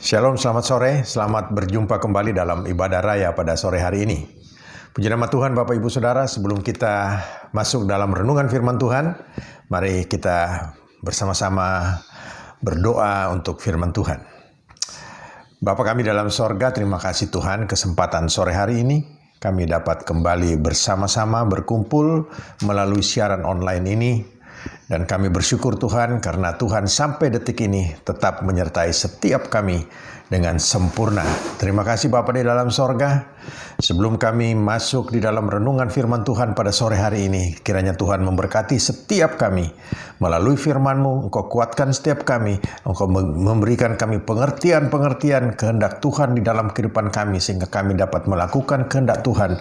Shalom, selamat sore. Selamat berjumpa kembali dalam ibadah raya pada sore hari ini. Puji nama Tuhan Bapak Ibu Saudara, sebelum kita masuk dalam renungan firman Tuhan, mari kita bersama-sama berdoa untuk firman Tuhan. Bapa kami dalam sorga, terima kasih Tuhan kesempatan sore hari ini. Kami dapat kembali bersama-sama berkumpul melalui siaran online ini. Dan kami bersyukur Tuhan karena Tuhan sampai detik ini tetap menyertai setiap kami dengan sempurna. Terima kasih Bapa di dalam sorga. Sebelum kami masuk di dalam renungan firman Tuhan pada sore hari ini, kiranya Tuhan memberkati setiap kami. Melalui firman-Mu, Engkau kuatkan setiap kami. Engkau memberikan kami pengertian-pengertian kehendak Tuhan di dalam kehidupan kami, sehingga kami dapat melakukan kehendak Tuhan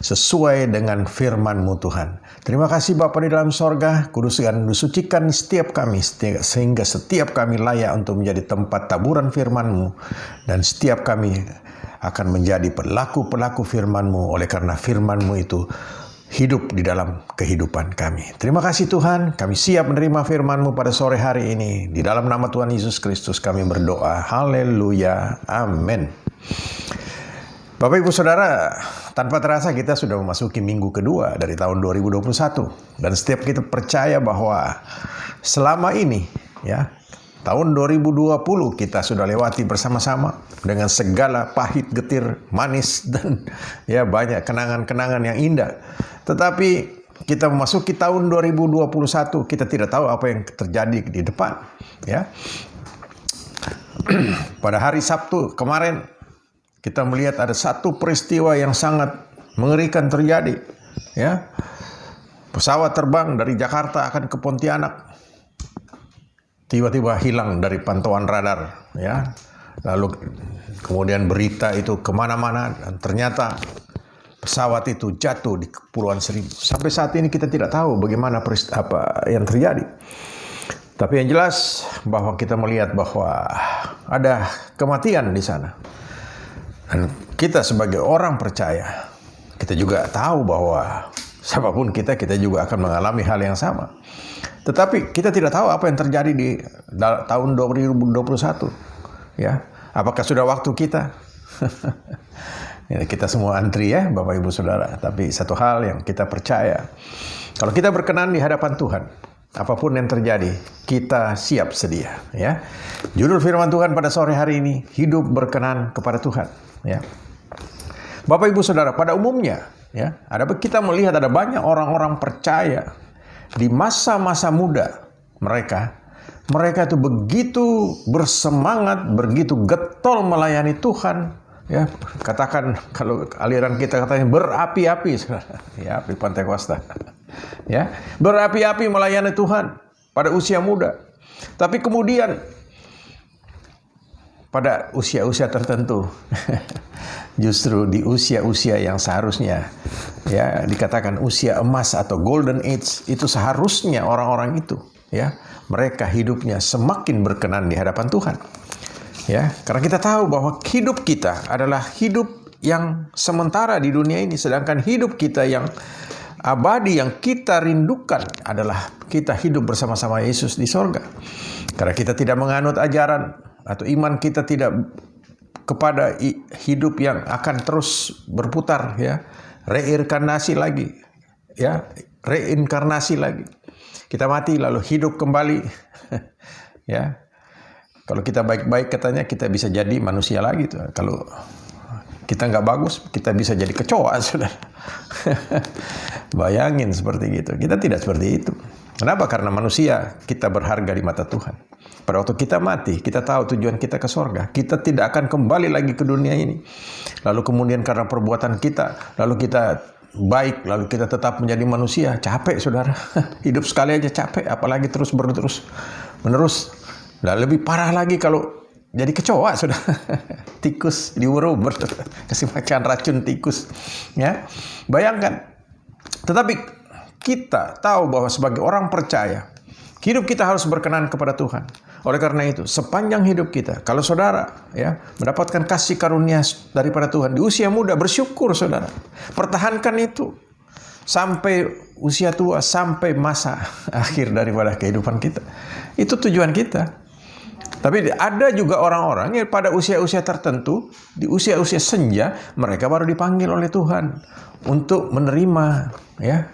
sesuai dengan firman-Mu Tuhan. Terima kasih Bapa di dalam sorga, kudus dan disucikan setiap kami, sehingga setiap kami layak untuk menjadi tempat taburan firman-Mu, dan setiap kami akan menjadi pelaku-pelaku firman-Mu oleh karena firman-Mu itu hidup di dalam kehidupan kami. Terima kasih Tuhan, kami siap menerima firman-Mu pada sore hari ini. Di dalam nama Tuhan Yesus Kristus kami berdoa. Haleluya. Amin. Bapak Ibu Saudara, tanpa terasa kita sudah memasuki minggu kedua dari tahun 2021. Dan setiap kita percaya bahwa selama ini ya, tahun 2020 kita sudah lewati bersama-sama dengan segala pahit, getir, manis, dan ya banyak kenangan-kenangan yang indah. Tetapi kita memasuki tahun 2021, kita tidak tahu apa yang terjadi di depan. Ya, pada hari Sabtu kemarin kita melihat ada satu peristiwa yang sangat mengerikan terjadi. Ya, pesawat terbang dari Jakarta akan ke Pontianak, tiba-tiba hilang dari pantauan radar, ya. Lalu kemudian berita itu kemana-mana dan ternyata pesawat itu jatuh di Kepulauan Seribu. Sampai saat ini kita tidak tahu bagaimana apa yang terjadi. Tapi yang jelas bahwa kita melihat bahwa ada kematian di sana. Dan kita sebagai orang percaya, kita juga tahu bahwa siapapun kita juga akan mengalami hal yang sama. Tetapi kita tidak tahu apa yang terjadi di tahun 2021. Ya, apakah sudah waktu kita? Ya, kita semua antri ya, Bapak Ibu Saudara. Tapi satu hal yang kita percaya, kalau kita berkenan di hadapan Tuhan, apapun yang terjadi, kita siap sedia. Ya, judul firman Tuhan pada sore hari ini, hidup berkenan kepada Tuhan. Ya, Bapak Ibu Saudara, pada umumnya, ya, kita melihat ada banyak orang-orang percaya di masa-masa muda mereka itu begitu bersemangat, begitu getol melayani Tuhan, ya, katakan kalau aliran kita katanya berapi-api, ya, api Pantekosta, ya, berapi-api melayani Tuhan pada usia muda. Tapi kemudian pada usia-usia tertentu, justru di usia-usia yang seharusnya ya dikatakan usia emas atau golden age, itu seharusnya orang-orang itu ya mereka hidupnya semakin berkenan di hadapan Tuhan. Ya, karena kita tahu bahwa hidup kita adalah hidup yang sementara di dunia ini, sedangkan hidup kita yang abadi yang kita rindukan adalah kita hidup bersama-sama Yesus di sorga. Karena kita tidak menganut ajaran atau iman kita tidak kepada hidup yang akan terus berputar, ya, reinkarnasi lagi, ya, reinkarnasi lagi. Kita mati lalu hidup kembali, ya. Kalau kita baik-baik katanya kita bisa jadi manusia lagi tuh. Kalau kita nggak bagus, kita bisa jadi kecoa, sudah. Bayangin seperti gitu. Kita tidak seperti itu. Kenapa? Karena manusia kita berharga di mata Tuhan. Pada waktu kita mati, kita tahu tujuan kita ke sorga. Kita tidak akan kembali lagi ke dunia ini. Lalu kemudian karena perbuatan kita, lalu kita baik, lalu kita tetap menjadi manusia. Capek, saudara. Hidup sekali aja capek, apalagi terus menerus. Nah, lebih parah lagi kalau jadi kecoa, sudah. Tikus diuber-uber, kasih makan racun tikus. Ya, bayangkan. Tetapi kita tahu bahwa sebagai orang percaya, hidup kita harus berkenan kepada Tuhan. Oleh karena itu, sepanjang hidup kita, kalau saudara ya mendapatkan kasih karunia daripada Tuhan di usia muda, bersyukur saudara. Pertahankan itu sampai usia tua, sampai masa akhir daripada kehidupan kita. Itu tujuan kita. Tapi ada juga orang-orang yang pada usia-usia tertentu, di usia-usia senja, mereka baru dipanggil oleh Tuhan untuk menerima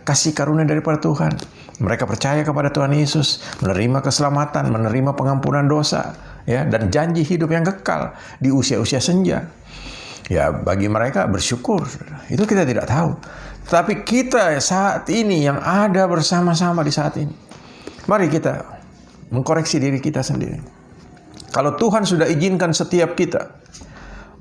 kasih karunia daripada Tuhan. Mereka percaya kepada Tuhan Yesus, menerima keselamatan, menerima pengampunan dosa, dan janji hidup yang kekal di usia-usia senja. Ya, bagi mereka bersyukur. Itu kita tidak tahu. Tapi kita saat ini yang ada bersama-sama di saat ini, mari kita mengkoreksi diri kita sendiri. Kalau Tuhan sudah izinkan setiap kita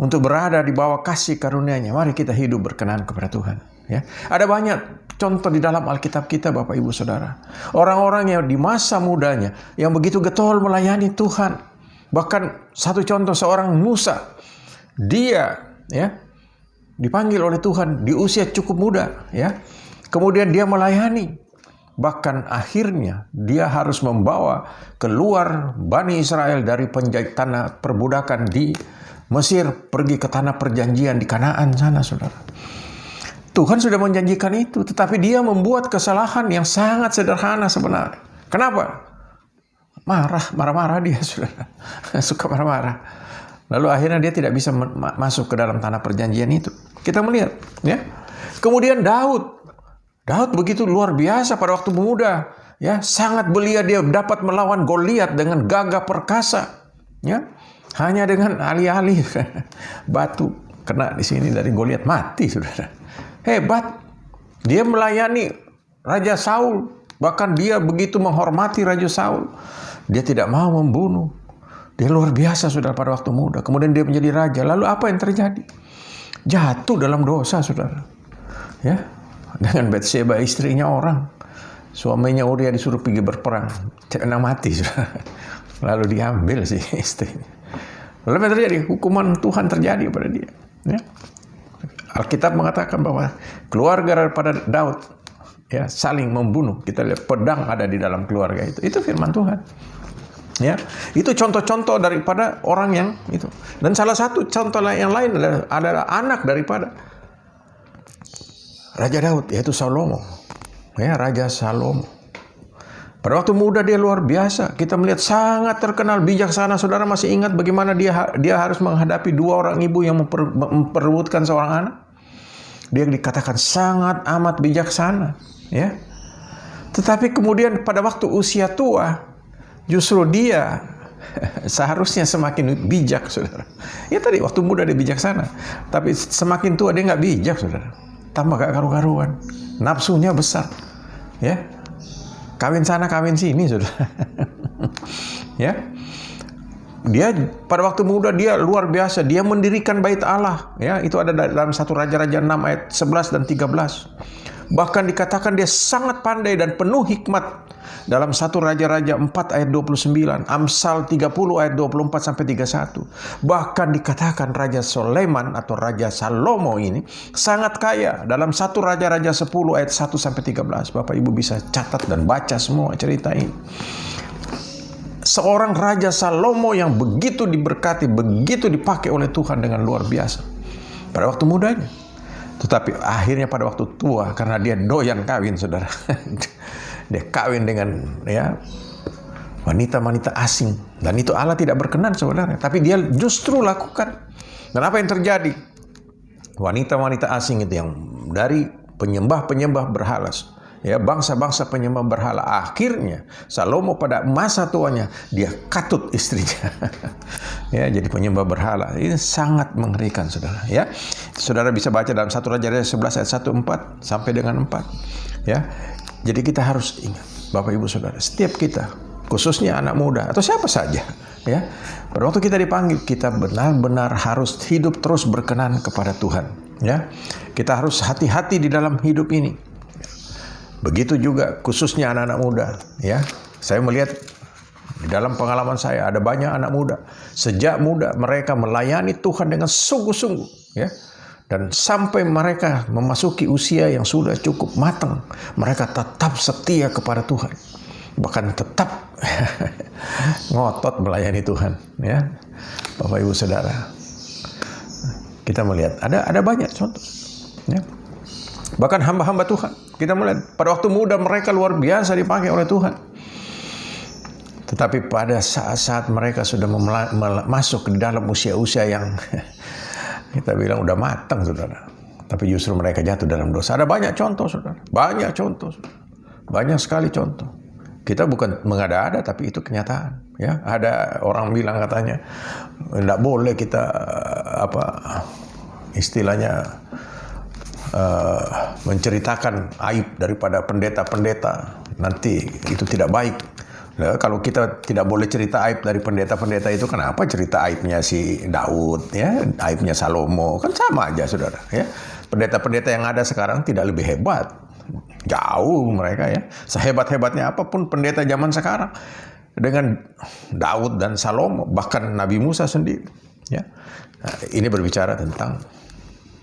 untuk berada di bawah kasih karunia-Nya, mari kita hidup berkenan kepada Tuhan. Ya, ada banyak contoh di dalam Alkitab kita, Bapak Ibu Saudara. Orang-orang yang di masa mudanya yang begitu getol melayani Tuhan. Bahkan satu contoh seorang Musa, dia dipanggil oleh Tuhan di usia cukup muda, kemudian dia melayani. Bahkan akhirnya dia harus membawa keluar Bani Israel dari tanah perbudakan di Mesir, pergi ke tanah perjanjian di Kanaan sana, saudara. Tuhan sudah menjanjikan itu, tetapi dia membuat kesalahan yang sangat sederhana sebenarnya. Kenapa? Marah-marah dia, saudara. Suka marah-marah. Lalu akhirnya dia tidak bisa masuk ke dalam tanah perjanjian itu. Kita melihat, Kemudian Daud begitu luar biasa pada waktu muda, sangat belia, dia dapat melawan Goliat dengan gagah perkasa, hanya dengan alih-alih batu kena di sini dari Goliat, mati, saudara. Hebat, dia melayani Raja Saul, bahkan dia begitu menghormati Raja Saul, dia tidak mau membunuh. Dia luar biasa, saudara, pada waktu muda. Kemudian dia menjadi raja. Lalu apa yang terjadi? Jatuh dalam dosa, saudara. Dengan Batseba, istrinya orang. Suaminya Uria disuruh pergi berperang. Kena mati, saudara. Lalu diambil si istrinya. Lalu apa yang terjadi? Hukuman Tuhan terjadi pada dia. Alkitab mengatakan bahwa keluarga daripada Daud saling membunuh. Kita lihat pedang ada di dalam keluarga itu. Itu firman Tuhan. Itu contoh-contoh daripada orang yang itu. Dan salah satu contoh yang lain adalah anak daripada Raja Daud, yaitu Salomo. Raja Salomo. Pada waktu muda dia luar biasa. Kita melihat sangat terkenal, bijaksana. Saudara masih ingat bagaimana dia harus menghadapi dua orang ibu yang memperebutkan seorang anak? Dia dikatakan sangat amat bijaksana. Tetapi kemudian pada waktu usia tua, justru dia seharusnya semakin bijak, saudara. Tadi waktu muda dia bijaksana, tapi semakin tua dia nggak bijak, saudara. Tambah gak karu-karuan, nafsunya besar, kawin sana kawin sini, saudara. Dia pada waktu muda dia luar biasa, dia mendirikan bait Allah, itu ada dalam 1 Raja-Raja 6 ayat 11 dan 13. Bahkan dikatakan dia sangat pandai dan penuh hikmat dalam 1 Raja-Raja 4 ayat 29, Amsal 30 ayat 24 sampai 31. Bahkan dikatakan Raja Sulaiman atau Raja Salomo ini sangat kaya dalam 1 Raja-Raja 10 ayat 1 sampai 13. Bapak Ibu bisa catat dan baca semua cerita ini. Seorang Raja Salomo yang begitu diberkati, begitu dipakai oleh Tuhan dengan luar biasa pada waktu mudanya. Tetapi akhirnya pada waktu tua, karena dia doyan kawin, saudara. Dia kawin dengan wanita-wanita asing. Dan itu Allah tidak berkenan, saudara. Tapi dia justru lakukan. Dan apa yang terjadi? Wanita-wanita asing itu yang dari penyembah-penyembah berhala, bangsa-bangsa penyembah berhala. Akhirnya Salomo pada masa tuanya dia katut istrinya. Jadi penyembah berhala. Ini sangat mengerikan, saudara. Saudara bisa baca dalam 1 Raja-Raja 11 ayat 1-4 sampai dengan 4. Jadi kita harus ingat, Bapak Ibu Saudara, setiap kita, khususnya anak muda atau siapa saja, pada waktu kita dipanggil, kita benar-benar harus hidup terus berkenan kepada Tuhan. Kita harus hati-hati di dalam hidup ini. Begitu juga khususnya anak-anak muda. Saya melihat di dalam pengalaman saya ada banyak anak muda. Sejak muda mereka melayani Tuhan dengan sungguh-sungguh. Dan sampai mereka memasuki usia yang sudah cukup matang, mereka tetap setia kepada Tuhan. Bahkan tetap ngotot melayani Tuhan. Bapak Ibu Saudara, kita melihat ada banyak contoh. Bahkan hamba-hamba Tuhan, kita melihat pada waktu muda mereka luar biasa dipakai oleh Tuhan. Tetapi pada saat-saat mereka sudah masuk ke dalam usia-usia yang kita bilang udah matang, saudara, tapi justru mereka jatuh dalam dosa. Ada banyak contoh, saudara. Banyak contoh. Banyak sekali contoh. Kita bukan mengada-ada, tapi itu kenyataan. Ya, ada orang bilang katanya, tidak boleh kita istilahnya menceritakan aib daripada pendeta-pendeta. Nanti itu tidak baik. Nah, kalau kita tidak boleh cerita aib dari pendeta-pendeta itu, kenapa cerita aibnya si Daud, ya, aibnya Salomo, kan sama aja, saudara. Ya, pendeta-pendeta yang ada sekarang tidak lebih hebat, jauh mereka, ya. Sehebat-hebatnya apapun pendeta zaman sekarang dengan Daud dan Salomo, bahkan Nabi Musa sendiri. Ya, nah, ini berbicara tentang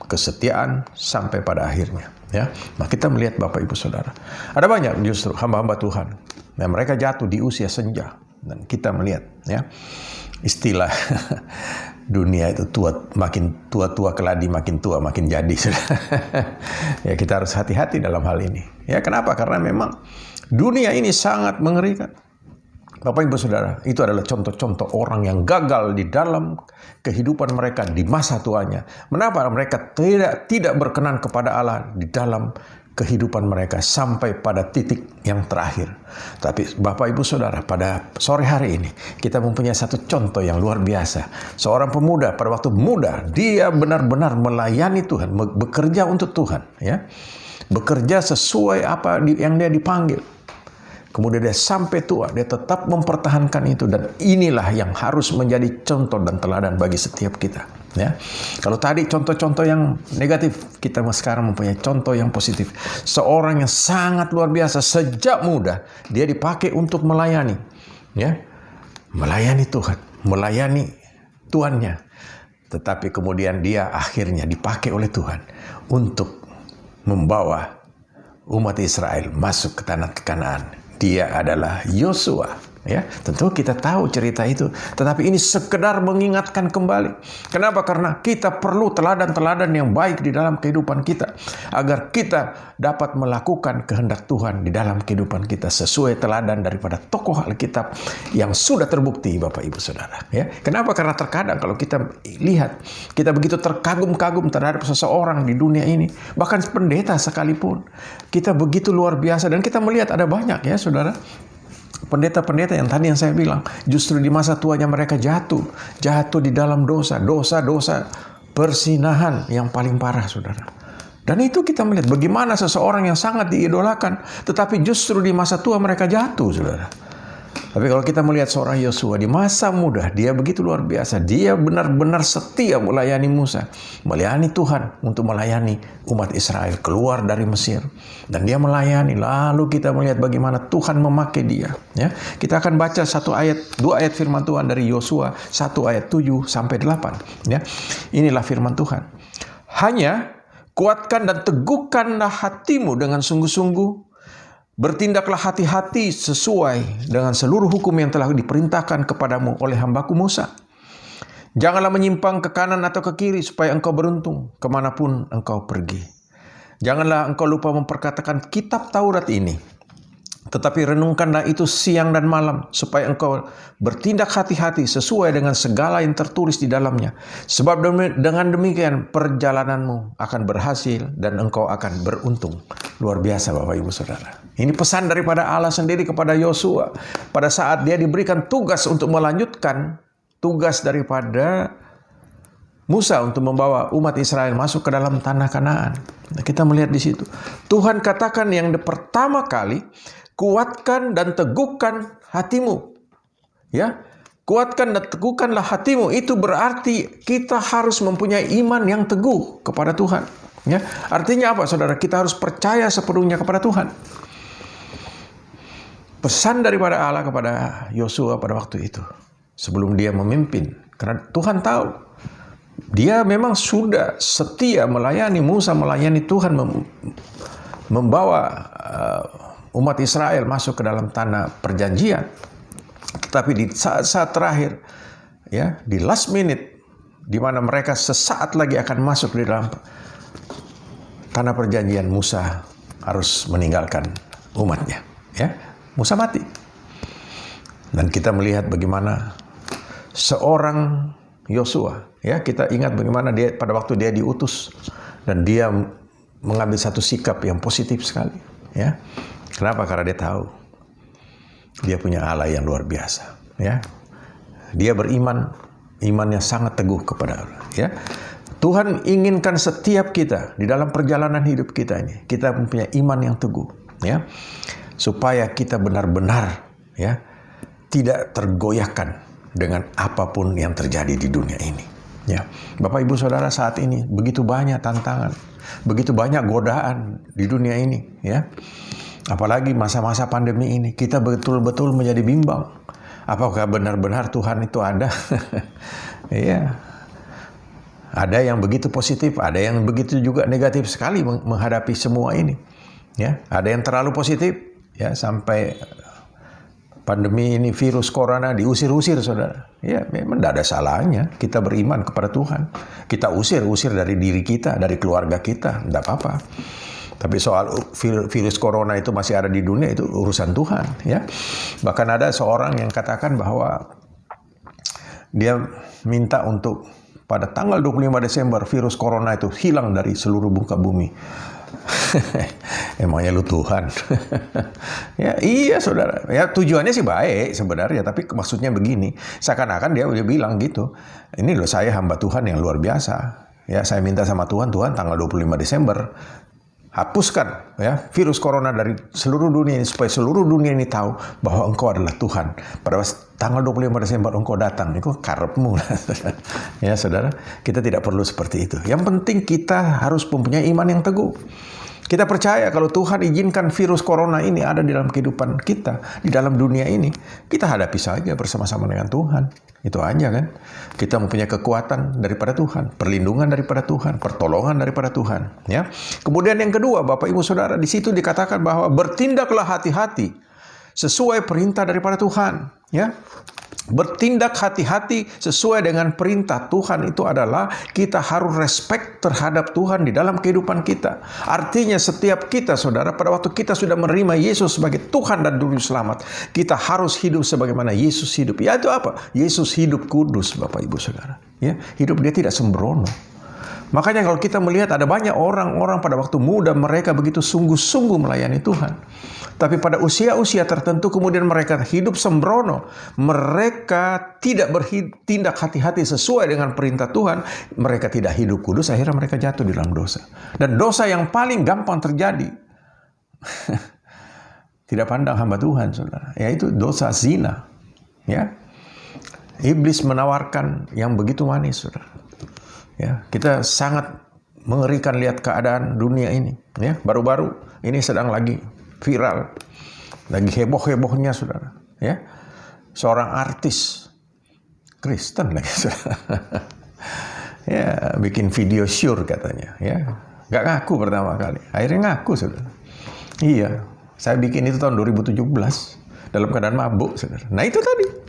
kesetiaan sampai pada akhirnya. Ya, nah kita melihat Bapak Ibu Saudara, ada banyak justru hamba-hamba Tuhan. Nah, mereka jatuh di usia senja, dan kita melihat, ya, istilah dunia itu makin tua keladi, makin tua makin jadi. Ya, kita harus hati-hati dalam hal ini. Ya, kenapa? Karena memang dunia ini sangat mengerikan. Bapak Ibu Saudara, itu adalah contoh-contoh orang yang gagal di dalam kehidupan mereka di masa tuanya. Mengapa mereka tidak berkenan kepada Allah di dalam kehidupan mereka sampai pada titik yang terakhir. Tapi Bapak Ibu Saudara, pada sore hari ini kita mempunyai satu contoh yang luar biasa. Seorang pemuda pada waktu muda, dia benar-benar melayani Tuhan, bekerja untuk Tuhan, ya. Bekerja sesuai apa yang dia dipanggil. Kemudian dia sampai tua, dia tetap mempertahankan itu, dan inilah yang harus menjadi contoh dan teladan bagi setiap kita. Ya, kalau tadi contoh-contoh yang negatif, kita sekarang mempunyai contoh yang positif. Seorang yang sangat luar biasa sejak muda, dia dipakai untuk melayani, ya, melayani Tuhan, melayani tuannya. Tetapi kemudian dia akhirnya dipakai oleh Tuhan untuk membawa umat Israel masuk ke tanah Kanaan. Dia adalah Yosua. Ya, tentu kita tahu cerita itu, tetapi ini sekedar mengingatkan kembali. Kenapa? Karena kita perlu teladan-teladan yang baik di dalam kehidupan kita, agar kita dapat melakukan kehendak Tuhan di dalam kehidupan kita sesuai teladan daripada tokoh Alkitab yang sudah terbukti, Bapak Ibu Saudara. Ya, kenapa? Karena terkadang kalau kita lihat, kita begitu terkagum-kagum terhadap seseorang di dunia ini, bahkan pendeta sekalipun, kita begitu luar biasa, dan kita melihat ada banyak, ya, saudara, pendeta-pendeta yang tadi yang saya bilang, justru di masa tuanya mereka jatuh di dalam dosa persinahan yang paling parah, saudara. Dan itu kita melihat bagaimana seseorang yang sangat diidolakan, tetapi justru di masa tua mereka jatuh, saudara. Tapi kalau kita melihat seorang Yosua di masa muda, dia begitu luar biasa. Dia benar-benar setia melayani Musa, melayani Tuhan untuk melayani umat Israel keluar dari Mesir. Dan dia melayani, lalu kita melihat bagaimana Tuhan memakai dia. Ya, kita akan baca dua ayat firman Tuhan dari Yosua, 1 ayat 7 sampai 8. Ya, inilah firman Tuhan. Hanya kuatkan dan teguhkanlah hatimu dengan sungguh-sungguh. Bertindaklah hati-hati sesuai dengan seluruh hukum yang telah diperintahkan kepadamu oleh hambaku Musa. Janganlah menyimpang ke kanan atau ke kiri supaya engkau beruntung kemanapun engkau pergi. Janganlah engkau lupa memperkatakan kitab Taurat ini, tetapi renungkanlah itu siang dan malam, supaya engkau bertindak hati-hati sesuai dengan segala yang tertulis di dalamnya. Sebab dengan demikian perjalananmu akan berhasil dan engkau akan beruntung. Luar biasa, Bapak Ibu Saudara. Ini pesan daripada Allah sendiri kepada Yosua pada saat dia diberikan tugas untuk melanjutkan tugas daripada Musa untuk membawa umat Israel masuk ke dalam tanah Kanaan. Nah, kita melihat di situ. Tuhan katakan yang pertama kali, kuatkan dan teguhkan hatimu. Ya, kuatkan dan teguhkanlah hatimu. Itu berarti kita harus mempunyai iman yang teguh kepada Tuhan. Ya, artinya apa, saudara? Kita harus percaya sepenuhnya kepada Tuhan. Pesan daripada Allah kepada Yosua pada waktu itu, sebelum dia memimpin, karena Tuhan tahu dia memang sudah setia melayani Musa, melayani Tuhan, membawa umat Israel masuk ke dalam tanah perjanjian. Tetapi di saat-saat terakhir, ya, di last minute, di mana mereka sesaat lagi akan masuk di dalam tanah perjanjian, Musa harus meninggalkan umatnya. Ya, Musa mati. Dan kita melihat bagaimana seorang Yosua, ya, kita ingat bagaimana dia pada waktu dia diutus dan dia mengambil satu sikap yang positif sekali, ya. Kenapa? Karena dia tahu dia punya Allah yang luar biasa, ya. Dia beriman, imannya sangat teguh kepada Allah, ya. Tuhan inginkan setiap kita di dalam perjalanan hidup kita ini, kita mempunyai iman yang teguh, ya, supaya kita benar-benar, ya, tidak tergoyahkan dengan apapun yang terjadi di dunia ini. Ya, Bapak Ibu Saudara, saat ini begitu banyak tantangan, begitu banyak godaan di dunia ini, ya. Apalagi masa-masa pandemi ini, kita betul-betul menjadi bimbang. Apakah benar-benar Tuhan itu ada? Iya. Ada yang begitu positif, ada yang begitu juga negatif sekali menghadapi semua ini. Ya, ada yang terlalu positif, ya, sampai pandemi ini, virus corona diusir-usir, saudara. Ya, memang tidak ada salahnya kita beriman kepada Tuhan. Kita usir dari diri kita, dari keluarga kita, tidak apa-apa. Tapi soal virus corona itu masih ada di dunia, itu urusan Tuhan, ya. Bahkan ada seorang yang katakan bahwa dia minta untuk pada tanggal 25 Desember virus corona itu hilang dari seluruh muka bumi. Emangnya lu Tuhan? Ya, iya saudara. Ya, tujuannya sih baik sebenarnya, tapi maksudnya begini, seakan-akan dia bilang gitu. Ini loh, saya hamba Tuhan yang luar biasa. Ya, saya minta sama Tuhan, Tuhan tanggal 25 Desember hapuskan, ya, virus corona dari seluruh dunia ini, supaya seluruh dunia ini tahu bahwa Engkau adalah Tuhan. Pada tanggal 25 Desember Engkau datang, itu karepmu. Ya saudara, kita tidak perlu seperti itu. Yang penting kita harus mempunyai iman yang teguh. Kita percaya kalau Tuhan izinkan virus corona ini ada di dalam kehidupan kita, di dalam dunia ini, kita hadapi saja bersama-sama dengan Tuhan. Itu aja kan. Kita mempunyai kekuatan daripada Tuhan, perlindungan daripada Tuhan, pertolongan daripada Tuhan, ya. Kemudian yang kedua, Bapak Ibu Saudara, di situ dikatakan bahwa bertindaklah hati-hati sesuai perintah daripada Tuhan, ya. Bertindak hati-hati sesuai dengan perintah Tuhan itu adalah kita harus respect terhadap Tuhan di dalam kehidupan kita. Artinya setiap kita, saudara, pada waktu kita sudah menerima Yesus sebagai Tuhan dan Juru Selamat, kita harus hidup sebagaimana Yesus hidup. Yaitu apa? Yesus hidup kudus, Bapak Ibu Saudara. Ya, hidup dia tidak sembrono. Makanya kalau kita melihat ada banyak orang-orang pada waktu muda mereka begitu sungguh-sungguh melayani Tuhan. Tapi pada usia-usia tertentu kemudian mereka hidup sembrono. Mereka tidak bertindak hati-hati sesuai dengan perintah Tuhan. Mereka tidak hidup kudus, akhirnya mereka jatuh di dalam dosa. Dan dosa yang paling gampang terjadi, tidak pandang hamba Tuhan, saudara, yaitu dosa zina. Ya, iblis menawarkan yang begitu manis, saudara. Ya, kita sangat mengerikan lihat keadaan dunia ini. Ya, baru-baru ini sedang lagi viral, lagi heboh-hebohnya, saudara. Ya, seorang artis Kristen lagi, saudara. Ya, bikin video syur katanya. Ya, nggak ngaku pertama kali, akhirnya ngaku, saudara. Iya, saya bikin itu tahun 2017 dalam keadaan mabuk, saudara. Nah itu tadi.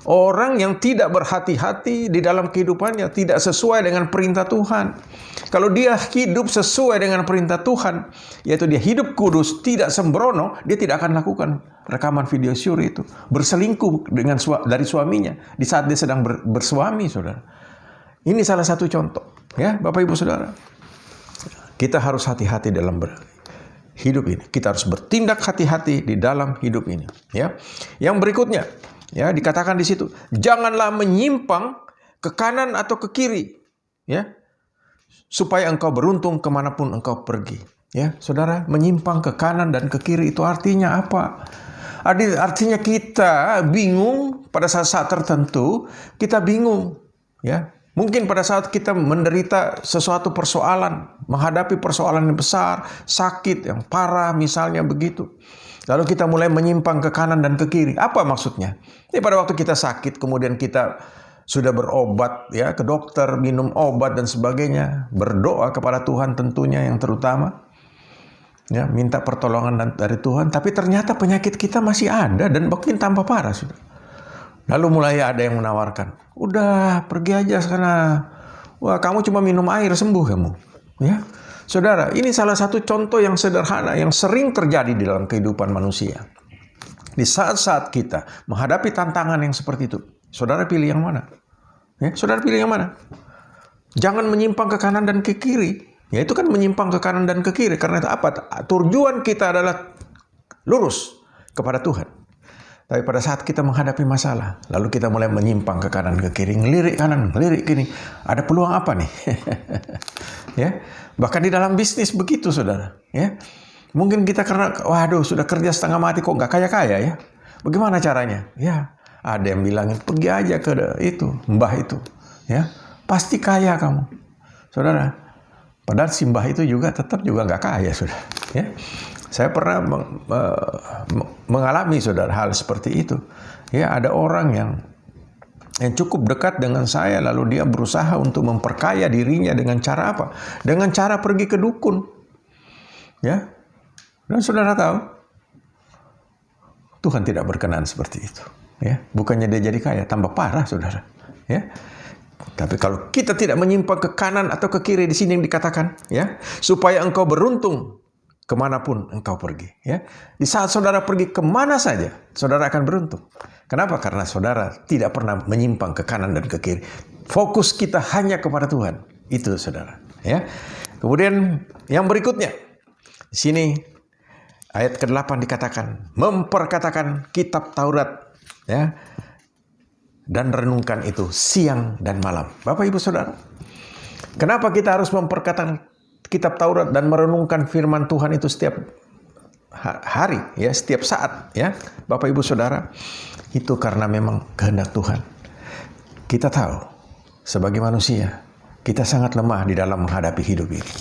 Orang yang tidak berhati-hati di dalam kehidupannya, tidak sesuai dengan perintah Tuhan. Kalau dia hidup sesuai dengan perintah Tuhan, yaitu dia hidup kudus, tidak sembrono, dia tidak akan lakukan rekaman video syur itu. Berselingkuh dengan dari suaminya di saat dia sedang bersuami, saudara. Ini salah satu contoh, ya, Bapak Ibu Saudara. Kita harus hati-hati dalam hidup ini. Kita harus bertindak hati-hati di dalam hidup ini, ya. Yang berikutnya, ya, dikatakan di situ, janganlah menyimpang ke kanan atau ke kiri, ya, supaya engkau beruntung kemanapun engkau pergi. Ya, saudara, menyimpang ke kanan dan ke kiri itu artinya apa? Artinya kita bingung pada saat-saat tertentu, kita bingung, ya. Mungkin pada saat kita menderita sesuatu persoalan, menghadapi persoalan yang besar, sakit yang parah misalnya begitu. Lalu kita mulai menyimpang ke kanan dan ke kiri. Apa maksudnya? Ini pada waktu kita sakit, kemudian kita sudah berobat, ya, ke dokter, minum obat dan sebagainya, berdoa kepada Tuhan tentunya yang terutama, ya, minta pertolongan dari Tuhan. Tapi ternyata penyakit kita masih ada dan mungkin tambah parah, sudah. Lalu mulai ada yang menawarkan, udah pergi aja sana. Wah, kamu cuma minum air sembuh kamu, ya. Saudara, ini salah satu contoh yang sederhana yang sering terjadi di dalam kehidupan manusia. Di saat-saat kita menghadapi tantangan yang seperti itu, saudara pilih yang mana? Ya, saudara pilih yang mana? Jangan menyimpang ke kanan dan ke kiri. Ya, itu kan menyimpang ke kanan dan ke kiri. Karena itu apa? Tujuan kita adalah lurus kepada Tuhan. Tapi pada saat kita menghadapi masalah, lalu kita mulai menyimpang ke kanan ke kiri, ngelirik kanan, ngelirik kiri. Ada peluang apa nih? Ya, bahkan di dalam bisnis begitu, saudara. Ya, mungkin kita karena, waduh, sudah kerja setengah mati kok nggak kaya-kaya ya. Bagaimana caranya? Ya, ada yang bilangin pergi aja ke itu, mbah itu. Ya, pasti kaya kamu, saudara. Padahal si mbah itu juga tetap juga nggak kaya, saudara. Ya. Saya pernah mengalami, saudara, hal seperti itu. Ya, ada orang yang cukup dekat dengan saya, lalu dia berusaha untuk memperkaya dirinya dengan cara apa? Dengan cara pergi ke dukun. Ya, dan saudara tahu, Tuhan tidak berkenan seperti itu. Ya, bukannya dia jadi kaya, tambah parah, saudara. Ya. Tapi kalau kita tidak menyimpang ke kanan atau ke kiri, di sini yang dikatakan, ya, supaya engkau beruntung kemanapun engkau pergi. Ya, di saat saudara pergi kemana saja, saudara akan beruntung. Kenapa? Karena saudara tidak pernah menyimpang ke kanan dan ke kiri. Fokus kita hanya kepada Tuhan. Itu, saudara. Ya. Kemudian yang berikutnya, di sini ayat ke-8 dikatakan, memperkatakan kitab Taurat, ya, dan renungkan itu siang dan malam. Bapak Ibu Saudara, kenapa kita harus memperkatakan kitab Taurat dan merenungkan firman Tuhan itu setiap hari, ya, setiap saat, ya, Bapak Ibu Saudara? Itu karena memang kehendak Tuhan. Kita tahu sebagai manusia kita sangat lemah di dalam menghadapi hidup ini.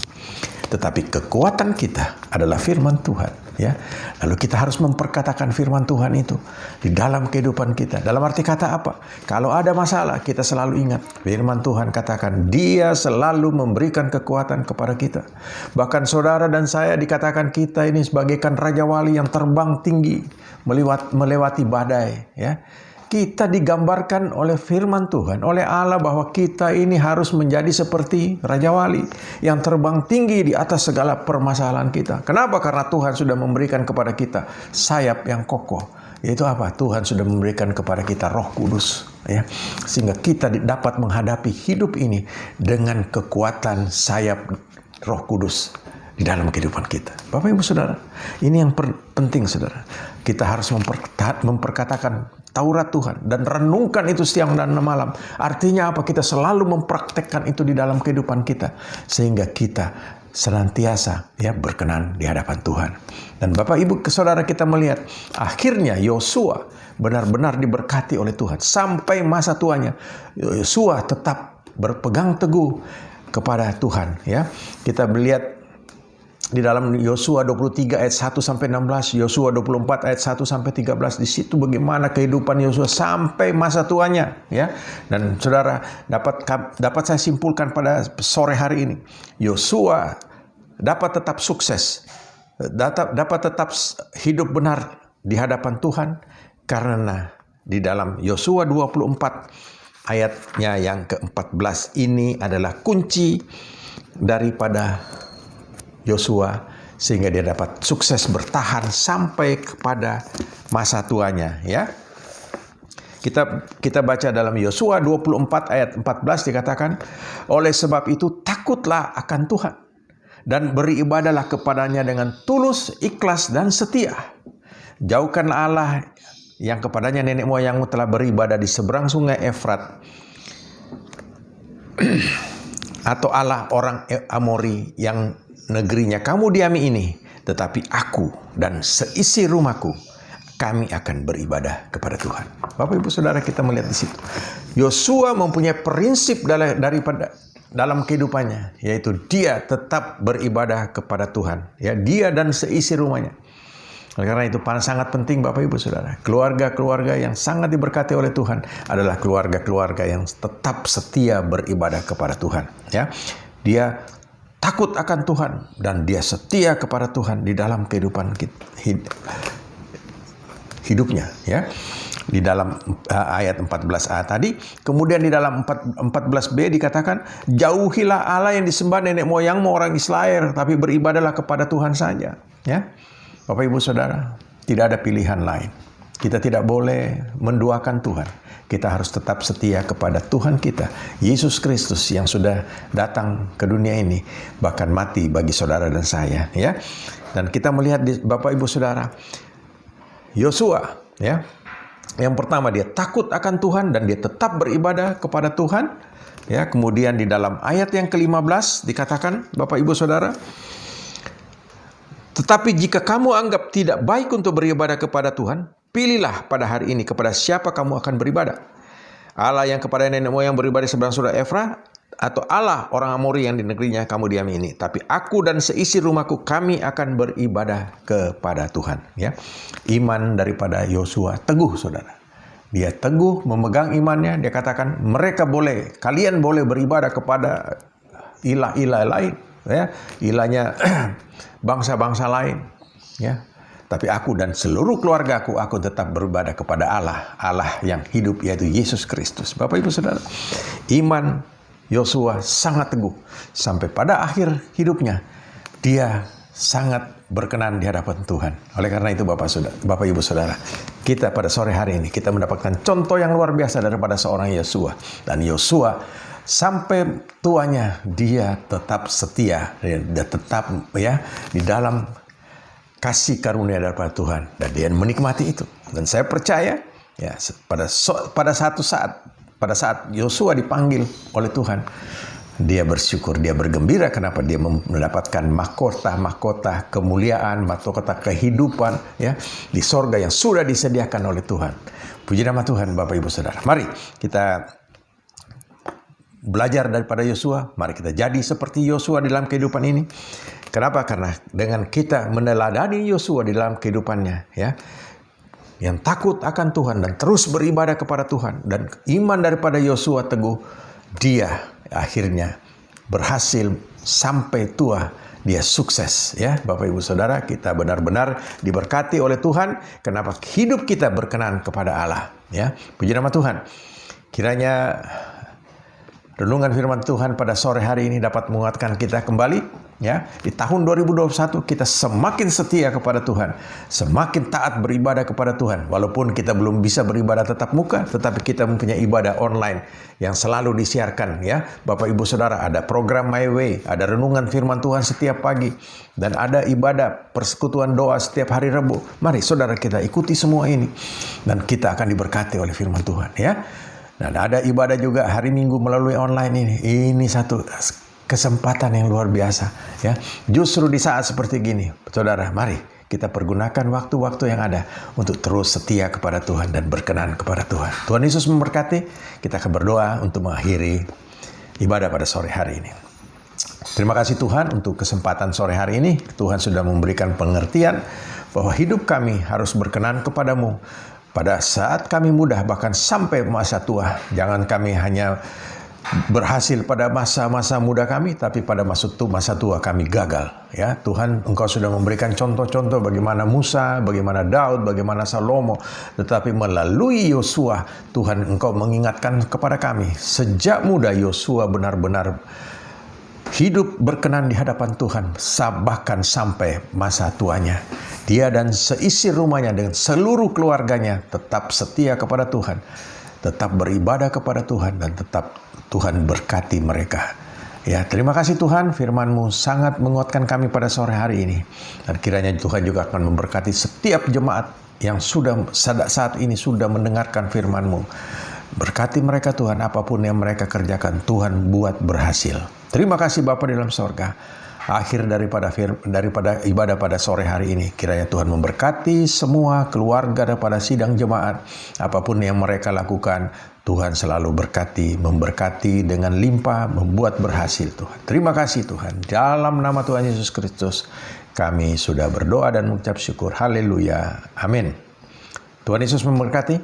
Tetapi kekuatan kita adalah firman Tuhan, ya. Lalu kita harus memperkatakan firman Tuhan itu di dalam kehidupan kita. Dalam arti kata apa? Kalau ada masalah, kita selalu ingat firman Tuhan katakan, Dia selalu memberikan kekuatan kepada kita. Bahkan saudara dan saya dikatakan kita ini sebagaikan raja wali yang terbang tinggi melewati badai, ya. Kita digambarkan oleh firman Tuhan, oleh Allah, bahwa kita ini harus menjadi seperti Raja Wali yang terbang tinggi di atas segala permasalahan kita. Kenapa? Karena Tuhan sudah memberikan kepada kita sayap yang kokoh. Yaitu apa? Tuhan sudah memberikan kepada kita Roh Kudus, ya, sehingga kita dapat menghadapi hidup ini dengan kekuatan sayap Roh Kudus di dalam kehidupan kita. Bapak Ibu Saudara, ini yang penting, saudara. Kita harus memperkatakan Taurat Tuhan dan renungkan itu siang dan malam. Artinya apa? Kita selalu mempraktekkan itu di dalam kehidupan kita sehingga kita senantiasa, ya, berkenan di hadapan Tuhan. Dan Bapak Ibu Saudara, kita melihat akhirnya Yosua benar-benar diberkati oleh Tuhan sampai masa tuanya. Yosua tetap berpegang teguh kepada Tuhan, ya. Kita melihat di dalam Yosua 23 ayat 1 sampai 16, Yosua 24 ayat 1 sampai 13, di situ bagaimana kehidupan Yosua sampai masa tuanya, ya. Dan saudara, dapat saya simpulkan pada sore hari ini, Yosua dapat tetap sukses, dapat tetap hidup benar di hadapan Tuhan karena di dalam Yosua 24 ayatnya yang ke-14 ini adalah kunci daripada Yosua sehingga dia dapat sukses bertahan sampai kepada masa tuanya, ya. Kita baca dalam Yosua 24 ayat 14 dikatakan, oleh sebab itu takutlah akan Tuhan dan beribadahlah kepadanya dengan tulus, ikhlas dan setia. Jauhkanlah Allah yang kepadanya nenek moyangmu telah beribadah di seberang sungai Efrat, atau Allah orang Amori yang negerinya kamu diami ini, tetapi aku dan seisi rumahku kami akan beribadah kepada Tuhan. Bapak Ibu Saudara, kita melihat di situ Yosua mempunyai prinsip daripada dalam kehidupannya, yaitu dia tetap beribadah kepada Tuhan, ya, dia dan seisi rumahnya. Karena itu sangat penting, Bapak Ibu Saudara, keluarga-keluarga yang sangat diberkati oleh Tuhan adalah keluarga-keluarga yang tetap setia beribadah kepada Tuhan, ya. Dia takut akan Tuhan dan dia setia kepada Tuhan di dalam kehidupan hidupnya, ya. Di dalam ayat 14a tadi, kemudian di dalam 14b dikatakan, jauhilah Allah yang disembah nenek moyangmu orang Israel, tapi beribadahlah kepada Tuhan saja, ya. Bapak Ibu Saudara, tidak ada pilihan lain. Kita tidak boleh menduakan Tuhan. Kita harus tetap setia kepada Tuhan kita, Yesus Kristus yang sudah datang ke dunia ini, bahkan mati bagi saudara dan saya, ya. Dan kita melihat Bapak Ibu Saudara, Yosua, ya. Yang pertama, dia takut akan Tuhan dan dia tetap beribadah kepada Tuhan, ya. Kemudian di dalam ayat yang ke-15 dikatakan, Bapak Ibu Saudara, tetapi jika kamu anggap tidak baik untuk beribadah kepada Tuhan, pilihlah pada hari ini kepada siapa kamu akan beribadah. Allah yang kepada nenek moyang beribadah di seberang surga Efra, atau Allah orang Amori yang di negerinya kamu diami ini. Tapi aku dan seisi rumahku, kami akan beribadah kepada Tuhan. Ya, iman daripada Yosua teguh, saudara. Dia teguh memegang imannya. Dia katakan, kalian boleh beribadah kepada ilah-ilah lain, ya, ilahnya bangsa-bangsa lain, ya. Tapi aku dan seluruh keluargaku, aku tetap beribadah kepada Allah yang hidup, yaitu Yesus Kristus. Bapak Ibu Saudara, iman Yosua sangat teguh. Sampai pada akhir hidupnya, dia sangat berkenan di hadapan Tuhan. Oleh karena itu Bapak Ibu Saudara, kita pada sore hari ini, kita mendapatkan contoh yang luar biasa daripada seorang Yosua. Dan Yosua sampai tuanya, dia tetap setia. Dia tetap, ya, di dalam kasih karunia daripada Tuhan, dan dia menikmati itu. Dan saya percaya, ya, pada saat Yosua dipanggil oleh Tuhan, dia bersyukur, dia bergembira. Kenapa? Dia mendapatkan mahkota kemuliaan, mahkota kehidupan, ya, di sorga yang sudah disediakan oleh Tuhan. Puji nama Tuhan, Bapak Ibu Saudara. Mari kita belajar daripada Yosua. Mari kita jadi seperti Yosua di dalam kehidupan ini. Kenapa? Karena dengan kita meneladani Yosua di dalam kehidupannya, ya, yang takut akan Tuhan dan terus beribadah kepada Tuhan, dan iman daripada Yosua teguh, dia akhirnya berhasil sampai tua, dia sukses, ya. Bapak Ibu Saudara, kita benar-benar diberkati oleh Tuhan. Kenapa? Hidup kita berkenan kepada Allah, ya. Puji nama Tuhan. Kiranya renungan firman Tuhan pada sore hari ini dapat menguatkan kita kembali, ya. Di tahun 2021 kita semakin setia kepada Tuhan, semakin taat beribadah kepada Tuhan. Walaupun kita belum bisa beribadah tatap muka, tetapi kita mempunyai ibadah online yang selalu disiarkan, ya. Bapak Ibu Saudara, ada program My Way, ada renungan firman Tuhan setiap pagi, dan ada ibadah persekutuan doa setiap hari Rabu. Mari saudara, kita ikuti semua ini dan kita akan diberkati oleh firman Tuhan, ya. Dan ada ibadah juga hari Minggu melalui online ini. Ini satu kesempatan yang luar biasa, ya. Justru di saat seperti gini, saudara, mari kita pergunakan waktu-waktu yang ada untuk terus setia kepada Tuhan dan berkenan kepada Tuhan. Tuhan Yesus memberkati. Kita akan berdoa untuk mengakhiri ibadah pada sore hari ini. Terima kasih Tuhan untuk kesempatan sore hari ini. Tuhan sudah memberikan pengertian bahwa hidup kami harus berkenan kepadamu pada saat kami muda, bahkan sampai masa tua. Jangan kami hanya berhasil pada masa-masa muda kami, tapi pada masa tua kami gagal, ya. Tuhan, Engkau sudah memberikan contoh-contoh bagaimana Musa, bagaimana Daud, bagaimana Salomo. Tetapi melalui Yosua, Tuhan, Engkau mengingatkan kepada kami, sejak muda Yosua benar-benar hidup berkenan di hadapan Tuhan, bahkan sampai masa tuanya. Dia dan seisi rumahnya dengan seluruh keluarganya tetap setia kepada Tuhan, tetap beribadah kepada Tuhan, dan tetap Tuhan berkati mereka. Ya, terima kasih Tuhan, firman-Mu sangat menguatkan kami pada sore hari ini. Dan kiranya Tuhan juga akan memberkati setiap jemaat yang sudah saat ini sudah mendengarkan firman-Mu. Berkati mereka Tuhan, apapun yang mereka kerjakan, Tuhan buat berhasil. Terima kasih Bapa di dalam sorga. Akhir daripada ibadah pada sore hari ini, kiranya Tuhan memberkati semua keluarga daripada sidang jemaat. Apapun yang mereka lakukan, Tuhan selalu memberkati dengan limpah, membuat berhasil Tuhan. Terima kasih Tuhan. Dalam nama Tuhan Yesus Kristus, kami sudah berdoa dan mengucap syukur. Haleluya. Amin. Tuhan Yesus memberkati.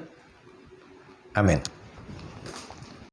Amin.